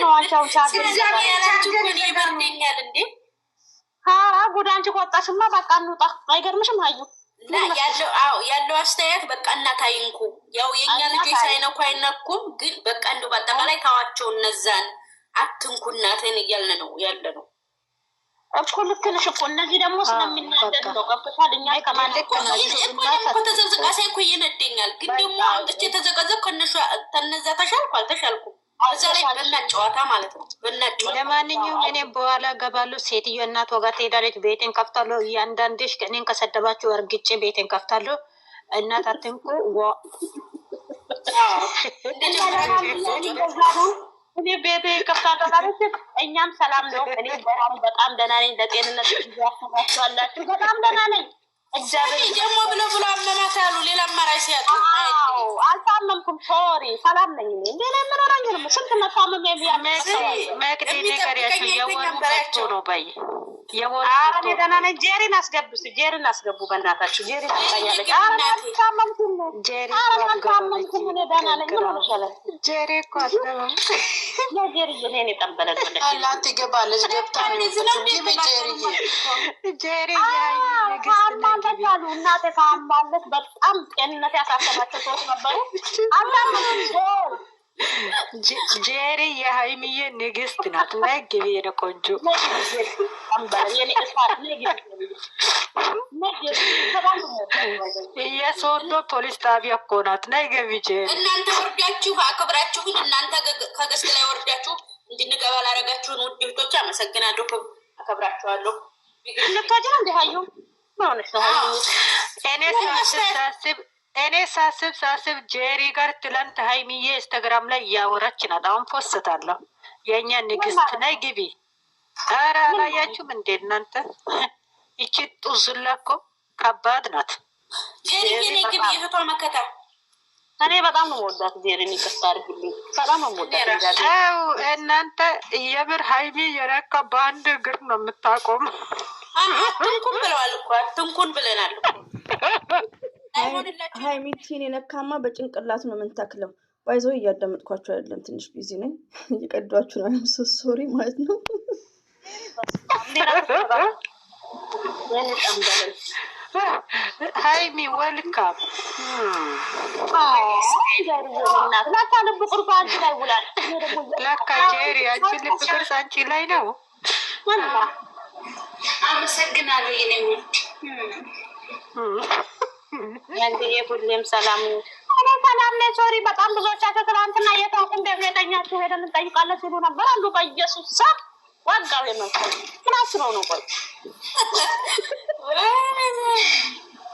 ነው አንቻው ቻርጅ ያላችሁ ምን ይበርደኛል እንዴ? ጉዳንቺ ቆጣሽማ በቃ እንውጣ። አይገርምሽም? አዩ ያለው አስተያየት በቃ እናት አይንኩ። ያው የኛ ልጆች ሳይነኩ አይነኩም፣ ግን በቃ እንደው በአጠቃላይ ታዋቸው እነዛን አትንኩ እናትን እያልን ነው ያለ ነው እኮ። ልክ ነሽ እኮ። እነዚህ ደግሞ ስለሚናደድ ነው ገብቶሻል። እኛ ከማለቅ ነው ተዘዝቃ ሳይኮ ይነደኛል፣ ግን ደግሞ አውጥቼ ተዘቀዘቅ ከነዛ ተሻልኩ አልተሻልኩም እዛ ላይ በእናት ጨዋታ ማለት ነው። በእናት ጨዋታ ለማንኛውም እኔ በኋላ ገባለሁ። ሴትዮ እናት ወጋ ትሄዳለች። ቤቴን ከፍታለሁ። እያንዳንድሽ እኔን ከሰደባችሁ እርግጬ ቤቴን ከፍታለሁ። እናት አትንኩ። እኔ ቤቴ ከፍታለሁ ማለት እኛም ሰላም ነው። እኔ በጣም ደህና ነኝ። ለጤንነት ያስባችኋላችሁ። በጣም ደህና ነኝ። እግዚአብሔር ደግሞ ብሎ አመማት አሉ። ሌላ አማራጭ ሲያጡ አልታመምኩም። ሶሪ ሰላም ነኝ። እንዴ ለምን አራኝም ስንት መታመም መቅዲ ነገርያችሁ የወሩ ነው ባይ የወሩ አረ ደህና ነኝ። ጄሪን አስገቡ በእናታችሁ። ጄሪን ታያለች። አረ ታመምኩም። ጄሪ ታመምኩም። እኔ ደህና ነኝ። ምን ይሻላል? ጄሪ እኮ አትገባም። ጄሪ እኔ ጠበለች ወለች አላት ትገባለች። ገብታ ነው ጄሪ ታማለች። እናቴ ታማለች። በጣም ጤንነት ያሳሰባቸው ሰዎች ነበሩ። ጄሪ የሀይሚዬ ንግስት ናት። ናይ ግቢ የነ ቆንጆ የሶዶ ፖሊስ ጣቢያ እኮ ናት። ናይ ገቢ ጄሪ እናንተ ወርዳችሁ አክብራችሁን እናንተ ከገስት ላይ ወርዳችሁ እንድንገባ ላደረጋችሁን ውድ እህቶች አመሰግናለሁ። አከብራችኋለሁ። ልታጅ እንደ ሀዩ ሆነች ነው እኔ ሳስብ ጄሪ ጋር ትላንት ሀይሚዬ ኢንስታግራም ላይ እያወራች ናት። አሁን ፖስታለሁ። የእኛ ንግስት ናይ ግቢ። ኧረ አላያችሁም እንዴ እናንተ? ይቺ ጡዝላ እኮ ከባድ ናት። ጄሪ የኔ ግቢ እህቷ መከታ። እኔ በጣም ነው ወዳት ጄሪ ንግስት አድርግልኝ። በጣም ነው ወዳት። እናንተ የምር ሀይሚ የረካ በአንድ እግር ነው የምታቆም። አትንኩን ብለዋል እኮ አትንኩን ብለናል እኮ። ሀይሚቲን የነካማ በጭንቅላት ነው የምንተክለው። ባይዘው እያዳመጥኳቸው አይደለም፣ ትንሽ ቢዚ ነኝ። እየቀዷችሁ ነው። አም ሶ ሶሪ ማለት ነው። ሀይሚ ወልካም ለካ ጄሪ አንቺ ልብ ቅርጽ አንቺ ላይ ነው። አመሰግናለሁ የኔ ውድ ያንዴ ሁሌም ሰላም ነው። እኔ ሰላም ነኝ። ሶሪ በጣም ብዙዎቻችሁ ትናንትና የታውቁ እንደሚጠኛችሁ ሄደን እንጠይቃለን ሲሉ ነበር። አንዱ በኢየሱስ ሰው ዋጋው የመጣው ፍላስ ነው። ቆይ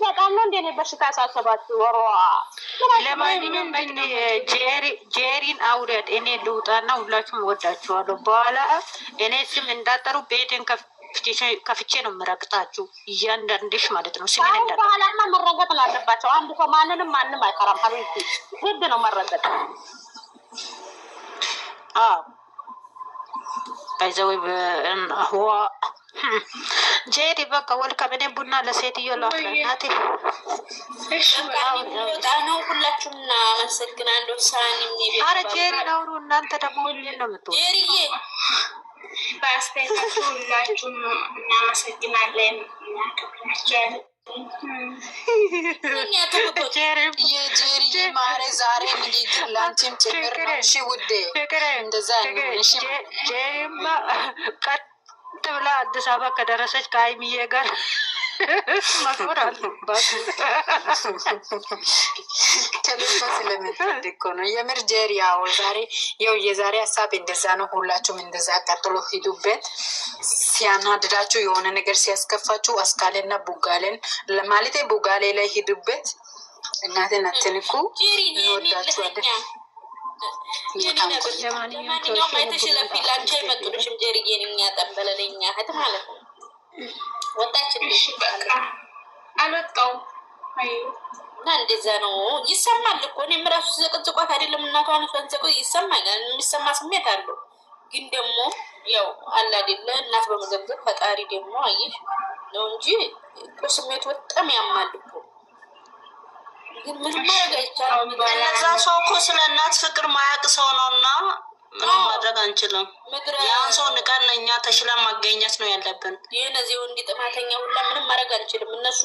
በጣም ነው እንደኔ በሽታ ያሳሰባችሁ ወሯ። ለማንኛውም ጄሪን አውሪያት። እኔ ልውጣና ሁላችሁም ወዳችኋለሁ። በኋላ እኔ ስም እንዳጠሩ ቤቴን ከፍቼ ነው የምረግጣችሁ እያንዳንድሽ ማለት ነው። ስሜን እንዳጠሩ በኋላማ መረገጥ አለባቸው። አንድ ሰው ማንንም አይከራም። ሀቢብቲ ግድ ነው መረገጥ። ባይዘው ህዋ ጄሪ በቃ ወልካም። እኔ ቡና ለሴትዮ ላፍላናቴ ነው። ሁላችሁም እናመሰግናለሁ። ሳኒም አረ ጄሪ ነውሩ እናንተ ደግሞ ሁሌን ነው የምትወ ጄሪዬ በአስተያየታችሁ ሁላችሁም እናመሰግናለን። እናከብራችኋለን። የጄሪ ማረ ዛሬ ንግግር ላንቺም ጭምር ነው። እሺ ውዴ እንደዛ ነው። እሺ ጄሪማ ቀጥ ብላ አዲስ አበባ ከደረሰች ከሀይሚዬ ጋር መኖር አለባት። ከልባ ስለምትወድ እኮ ነው የምር ጄሪ። ያው ዛሬ የዛሬ ሀሳብ እንደዛ ነው። ሁላችሁም እንደዛ ቀጥሎ ሂዱበት። ሲያናድዳችሁ የሆነ ነገር ሲያስከፋችሁ አስካሌና ቡጋሌን ማለት ቡጋሌ ላይ ሂዱበት። እናቴን አትንኩ። እንወዳችኋለን። ለማንኛውም አይተሽለፊ ላንቺ አይመጡልሽም። ጄሪዬን እኛ ጠንበለለኛ እህት ማለት ነው። ወጣችልሽ በቃ አልወጣውም እና እንደዛ ነው ይሰማል እኮ። እኔም እራሱ ዘቅዝቋት አይደለም እናቷን ፈንዘቆ ይሰማኛል። የሚሰማ ስሜት አለው። ግን ደግሞ ያው አለ አይደለ እናት በመዘግዘግ ፈጣሪ ደግሞ አየሽ ነው እንጂ እኮ ስሜቱ በጣም ያማል እኮ። ግን ምንም ማድረግ አይቻልም። እነዛ ሰው እኮ ስለ እናት ፍቅር ማያውቅ ሰው ነውና ምንም ማድረግ አንችልም። ያን ሰው ንቀን እኛ ተሽለን ማገኘት ነው ያለብን። ይህን እዚህ ወንድ ጥማተኛ ሁላ ምንም ማድረግ አንችልም። እነሱ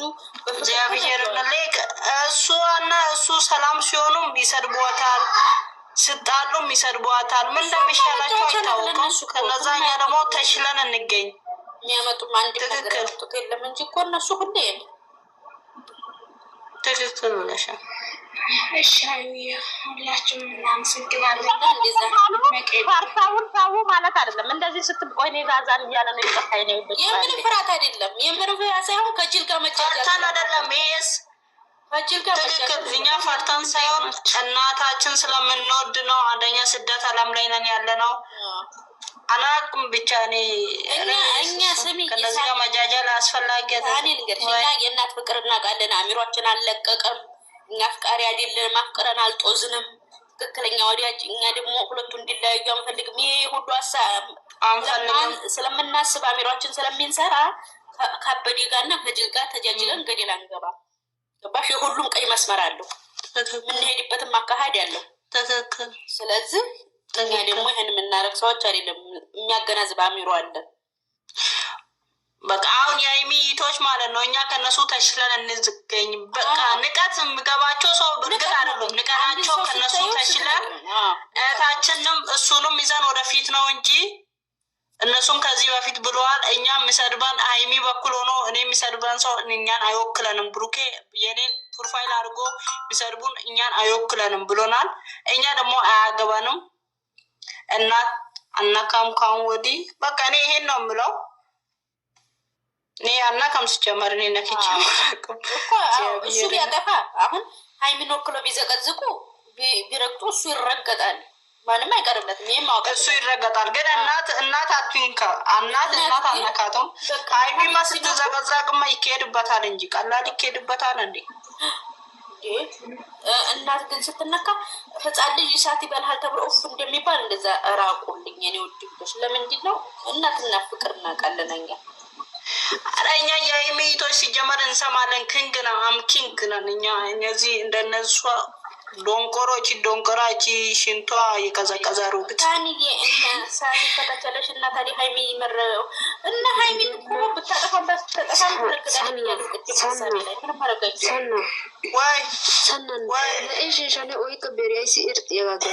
እግዚአብሔር ነሌክ እሱ ሰላም ሲሆኑም ይሰድቧታል፣ ስጣሉም ይሰድቧታል። ምን እንደሚሻላቸው አይታወቅም። ከነዛ እኛ ደግሞ ተሽለን እንገኝ። የሚያመጡም አንድ ነገር ያመጡት የለም እንጂ እኮ እነሱ ሁሌ ትክክል ብለሻል። እሺ ሁላችሁም እናመሰግናለን። ፈርታውን ታው ማለት አይደለም እንደዚህ ስትቆይ እኔ ጋዛን እያለ ነው ይጠፋኝ ነው ይበቃ። የምን ፍርሃት አይደለም፣ የምን ፍርሃት ሳይሆን ከጅል ጋር ፈርታን አይደለም። ይሄስ ከጅል ጋር ትክክል። እኛ ፈርታን ሳይሆን እናታችን ስለምንወድ ነው። አንደኛ ስደት አለም ላይ ነን ያለ ነው። አናቅም ብቻ እኛ ስሚ ከነዚህ ጋር መጃጃል አስፈላጊ አይደለም። እኛ የእናት ፍቅር እናውቃለን። አሚሯችን አልለቀቀም። እኛ አፍቃሪ አይደለንም፣ አፍቅረን አልጦዝንም። ትክክለኛ ወዲያጭ እኛ ደግሞ ሁለቱ እንዲለያዩ አንፈልግም። ይሄ ሁሉ አንፈልግም ስለምናስብ አሚሯችን ስለሚንሰራ ከአበዴ ጋርና ከጅል ጋር ተጃጅለን ገደል አንገባ። ገባሽ? የሁሉም ቀይ መስመር አለው፣ የምንሄድበትም አካሄድ ያለው። ትክክል። ስለዚህ እኛ ደግሞ ይህን የምናረግ ሰዎች አይደለም፣ የሚያገናዝብ አሚሮ አለን። በቃ አሁን የአይሚቶች ማለት ነው። እኛ ከነሱ ተሽለን እንዝገኝ። በቃ ንቀት የምገባቸው ሰው ብርግጥ አይደለም። ንቀናቸው ከነሱ ተሽለን እህታችንም እሱንም ይዘን ወደፊት ነው እንጂ እነሱም ከዚህ በፊት ብለዋል። እኛ የሚሰድበን አይሚ በኩል ሆኖ እኔ የሚሰድበን ሰው እኛን አይወክለንም። ብሩኬ የኔን ፕሮፋይል አድርጎ የሚሰድቡን እኛን አይወክለንም ብሎናል። እኛ ደግሞ አያገባንም። እናት አናካም ካሁን ወዲህ በቃ እኔ ይሄን ነው የምለው። እኔ አናካም ሲጀመር እኔ ነክቼ እሱ ቢያጠፋ አሁን ሃይሚን ወክሎ ቢዘቀዝቁ ቢረግጡ እሱ ይረገጣል። ማንም አይቀርለትም። ይሄን ማውቀ እሱ ይረገጣል። ግን እናት አትንካ። እናት አናካተው። ሃይሚማ ስትዘቀዘቅማ ይካሄድበታል እንጂ ቀላል ይካሄድበታል እንዴ? እናት ግን ስትነካ ህፃን ልጅ እሳት ይበልሃል ተብሎ እፍ እንደሚባል እንደዛ ራቁልኝ። እኔ ወድብሽ ለምንድን ነው እናትና ፍቅር እናውቃለን እኛ። ኧረ እኛ የአይሚቶች ሲጀመር እንሰማለን። ኪንግ ነው ኪንግ ነን እኛ። እነዚህ እንደነሱ ዶንቆሮች ዶንቆራች ሽንቷ የቀዘቀዘ ሩግት ታኒዬ እና ሳኒ ከተቻለሽ እና ታዲ ሃይሚ ይመረው እና ሃይሚ እኮ ብታጠፋበት ተጠፋም ተረጋግጣለች ያልኩት ማሳቢ ላይ ምን ማረጋች ወይ ሰነን ለእሺ ሸኔ ወይ ከበሪያይ ሲርጥ ያጋገ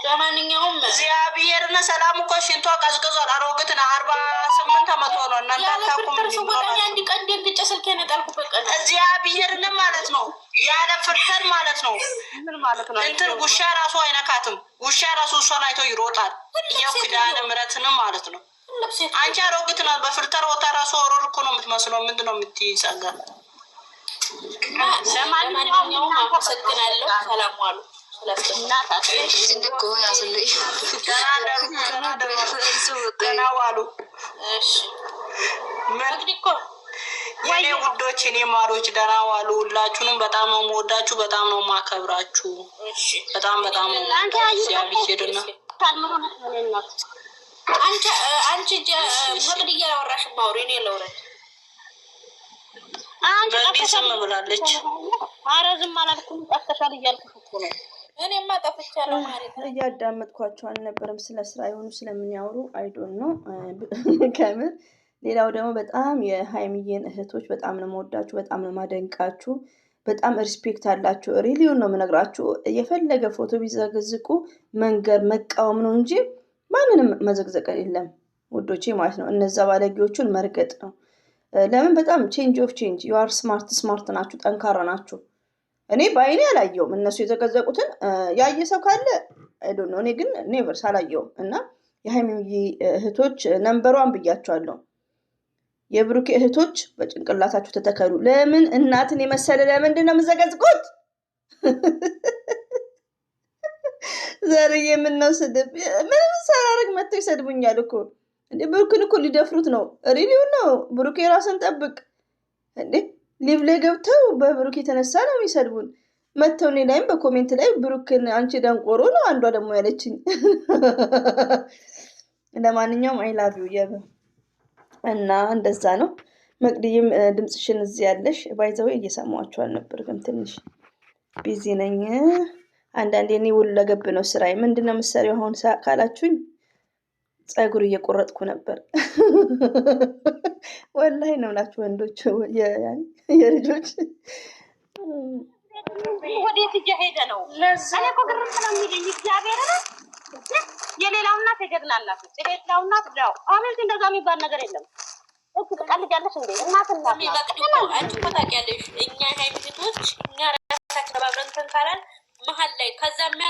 ለማንኛውም እግዚአብሔርና ሰላም እኮ ሽንቷ ቀዝቅዟል። አሮግትን 48 ዓመት ሆኖ እናንተ ታቁም ነው አንድ ቀን ደግጨ ስልኬን ጣልኩበት ቀን እግዚአብሔርን ማለት ነው ያለ ፍርተር ማለት ነው። ምን ማለት ነው? እንትን ውሻ ራሱ አይነካትም። ውሻ ራሱ እሷን አይቶ ይሮጣል። ያው ኪዳነ ምሕረትንም ማለት ነው። አንቺ አሮግት ናት። በፍርተር ወጣ ራሱ ወሮር እኮ ነው የምትመስለው። ምንድን ነው የምትይጸጋ? ለማንኛውም አመሰግናለሁ። ሰላም ዋሉ። ገና ዋሉ። የኔ ውዶች የኔ ማሮች ደህና ዋሉ። ሁላችሁንም በጣም ነው የምወዳችሁ፣ በጣም ነው የማከብራችሁ። በጣም ነው ሲያብሽርና አንቺ መቅድ እያወራሽ ማውሪ እኔ ለውረድ ገዲ ስም ብላለች። ኧረ ዝም አላልኩም። ጠፍተሻል እያልኩሽ እኮ ነው። እኔማ ጠፍቻለሁ ማለት ነው። እያዳመጥኳቸው አልነበረም። ስለ ስራ የሆኑ ስለምንያወሩ አይዶን ነው ከምር። ሌላው ደግሞ በጣም የሃይሚዬን እህቶች በጣም ነው የምወዳችሁ፣ በጣም ነው ማደንቃችሁ። በጣም ሪስፔክት አላችሁ። ሪሊውን ነው የምነግራችሁ። የፈለገ ፎቶ ቢዘግዝቁ መንገር መቃወም ነው እንጂ ማንንም መዘግዘቅ የለም ውዶቼ ማለት ነው። እነዛ ባለጌዎቹን መርገጥ ነው። ለምን? በጣም ቼንጅ ኦፍ ቼንጅ ዩአር ስማርት ናችሁ፣ ጠንካራ ናችሁ። እኔ በአይኔ አላየውም። እነሱ የዘቀዘቁትን ያየ ሰው ካለ አይዶን ነው። እኔ ግን ኔቨር ሳላየውም እና የሃይሚዬ እህቶች ነምበሯን ብያቸዋለሁ። የብሩኬ እህቶች በጭንቅላታችሁ ተተከሉ። ለምን እናትን የመሰለ ለምንድን ነው የምዘቀዝቁት? ዘርዬ የምነው ስድብ ምንም ሳላደርግ መጥተው ይሰድቡኛል እኮ እንዴ። ብሩክን እኮ ሊደፍሩት ነው። ሪሊው ነው። ብሩኬ ራስን ጠብቅ እንዴ። ሊቭ ላይ ገብተው በብሩክ የተነሳ ነው የሚሰድቡን። መተው እኔ ላይም በኮሜንት ላይ ብሩክን አንቺ ደንቆሮ ነው አንዷ ደግሞ ያለችኝ። ለማንኛውም አይ ላቭ ዩ የብ እና እንደዛ ነው። መቅድይም ድምፅሽን እዚህ ያለሽ ባይዘው እየሰማችሁ አልነበር፣ ግን ትንሽ ቢዚ ነኝ አንዳንዴ እኔ ሁለገብ ነው ስራዬ። ምንድን ነው የምትሰሪው አሁን ካላችሁኝ ፀጉር እየቆረጥኩ ነበር። ወላሂ ነው እላችሁ ወንዶች የልጆች ወዴት እየሄደ ነው? እኔ እኮ ግርም ነው የሚለኝ እግዚአብሔር ነው። የሌላው እናት የጀግና እናት ነች። የሌላው እናት ያው አቤት እንደዛ የሚባል ነገር የለም። እኮ ትቀልጃለሽ እንዴ? እናት የሚበቅድ ነው። አንቺ እኮ ታውቂያለሽ፣ እኛ ሃይማኖቶች እኛ ራሳችን ተባብረን እንትን ካላል መሀል ላይ ከዛም ያሉ